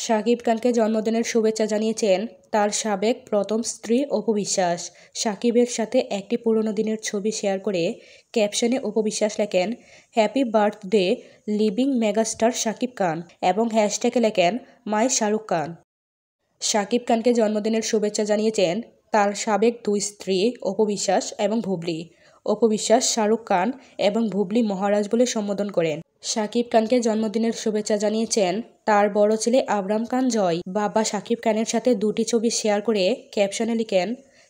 শাকিব খানকে জন্মদিনের শুভেচ্ছা জানিয়েছেন তার সাবেক প্রথম স্ত্রী অপু বিশ্বাস। শাকিবের সাথে একটি পুরনো দিনের ছবি শেয়ার করে ক্যাপশনে অপু বিশ্বাস লেখেন, happy birthday living megastar Shakib Khan এবং হ্যাশট্যাগে লেখেন মাই শাহরুখ খান। শাকিব খানকে জন্মদিনের শুভেচ্ছা জানিয়েছেন তার সাবেক দুই স্ত্রী অপু বিশ্বাস এবং ভুবলি। অপু বিশ্বাস শাহরুখ খান এবং ভুবলি মহারাজ বলে সম্বোধন করেন। শাকিব খানকে জন্মদিনের শুভেচ্ছা জানিয়েছেন তার বড় ছেলে আবরাম খান জয়। বাবা শাকিব খানের সাথে দুটি ছবি শেয়ার করে ক্যাপশনে লিখেন,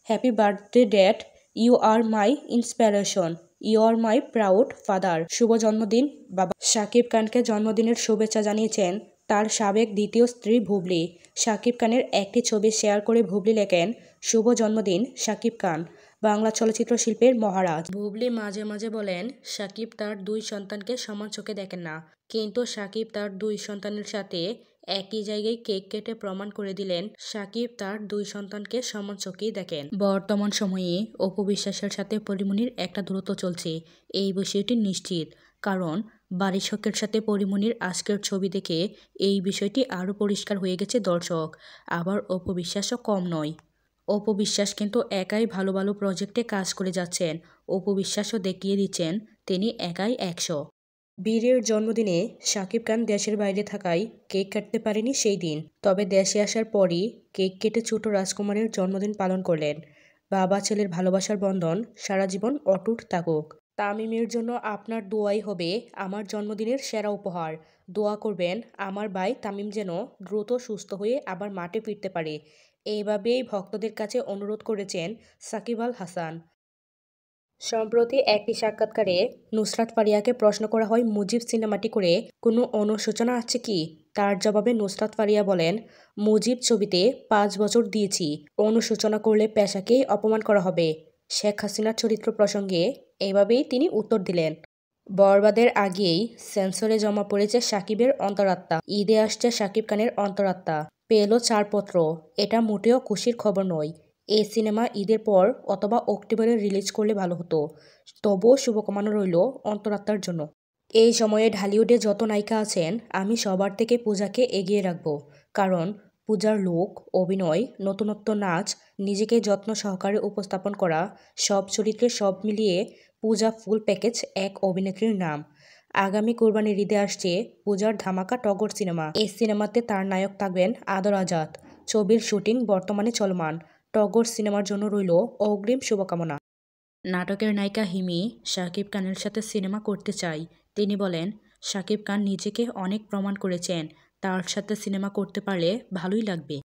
happy birthday dad, you are my inspiration, you are my proud father. শুভ জন্মদিন বাবা। শাকিব খানকে জন্মদিনের শুভেচ্ছা জানিয়েছেন তার সাবেক দ্বিতীয় স্ত্রী ভুবলি। শাকিব খানের একটি ছবি শেয়ার করে ভুবলি লেখেন, শুভ জন্মদিন শাকিব খান, বাংলা চলচ্চিত্র শিল্পের মহারাজ। ভুবলি মাঝে মাঝে বলেন শাকিব তার দুই সন্তানকে সমান চোখে দেখেন না, কিন্তু শাকিব তার দুই সন্তানের সাথে একই জায়গায় কেক কেটে প্রমাণ করে দিলেন শাকিব তার দুই সন্তানকে সমান চোখেই দেখেন। বর্তমান সময়ে অপু বিশ্বাসের সাথে পরিমণির একটা দূরত্ব চলছে, এই বিষয়টি নিশ্চিত, কারণ বাড়ির শখের সাথে পরিমণির আজকের ছবি দেখে এই বিষয়টি আরও পরিষ্কার হয়ে গেছে দর্শক। আবার অপু বিশ্বাসও কম নয়। অপু বিশ্বাস কিন্তু একাই ভালো ভালো প্রজেক্টে কাজ করে যাচ্ছেন। অপু বিশ্বাসও দেখিয়ে দিচ্ছেন তিনি একাই 100। বীরের জন্মদিনে শাকিব খান দেশের বাইরে থাকায় কেক কাটতে পারেনি সেই দিন, তবে দেশে আসার পরই কেক কেটে ছোট রাজকুমারের জন্মদিন পালন করলেন। বাবা ছেলের ভালোবাসার বন্ধন সারা জীবন অটুট থাকুক। তামিমের জন্য আপনার দোয়াই হবে আমার জন্মদিনের সেরা উপহার। দোয়া করবেন আমার ভাই তামিম যেন দ্রুত সুস্থ হয়ে আবার মাঠে ফিরতে পারে। এইভাবেই ভক্তদের কাছে অনুরোধ করেছেন সাকিব আল হাসান। সম্প্রতি একটি সাক্ষাৎকারে নুসরাত ফারিয়াকে প্রশ্ন করা হয় মুজিব সিনেমাটি করে কোনো অনুশোচনা আছে কি। তার জবাবে নুসরাত ফারিয়া বলেন, মুজিব ছবিতে 5 বছর দিয়েছি, অনুশোচনা করলে পেশাকেই অপমান করা হবে। শেখ হাসিনার চরিত্র প্রসঙ্গে এইভাবেই তিনি উত্তর দিলেন। বরবাদের আগেই সেন্সরে জমা পড়েছে শাকিবের অন্তরাত্মা। ঈদে আসছে শাকিব খানের অন্তরাত্মা, পেল ছাড়পত্র। এটা মোটেও খুশির খবর নয়। এই সিনেমা ঈদের পর অথবা অক্টোবরে রিলিজ করলে ভালো হতো, তবুও শুভকামনা রইল অন্তরাত্মার জন্য। এই সময়ে ঢালিউডে যত নায়িকা আছেন আমি সবার থেকে পূজাকে এগিয়ে রাখব, কারণ পূজার লুক, অভিনয়, নতুনত্ব, নাচ, নিজেকে যত্ন সহকারে উপস্থাপন করা, সব চরিত্রে সব মিলিয়ে পূজা ফুল প্যাকেজ এক অভিনেত্রীর নাম। আগামী কোরবানির ঈদে আসছে পূজার ধামাকা টগর সিনেমা। এই সিনেমাতে তার নায়ক থাকবেন আদর আজাদ। ছবির শুটিং বর্তমানে চলমান। টগর সিনেমার জন্য রইল অগ্রিম শুভকামনা। নাটকের নায়িকা হিমি শাকিব খানের সাথে সিনেমা করতে চায়। তিনি বলেন, শাকিব খান নিজেকে অনেক প্রমাণ করেছেন, তার সাথে সিনেমা করতে পারলে ভালোই লাগবে।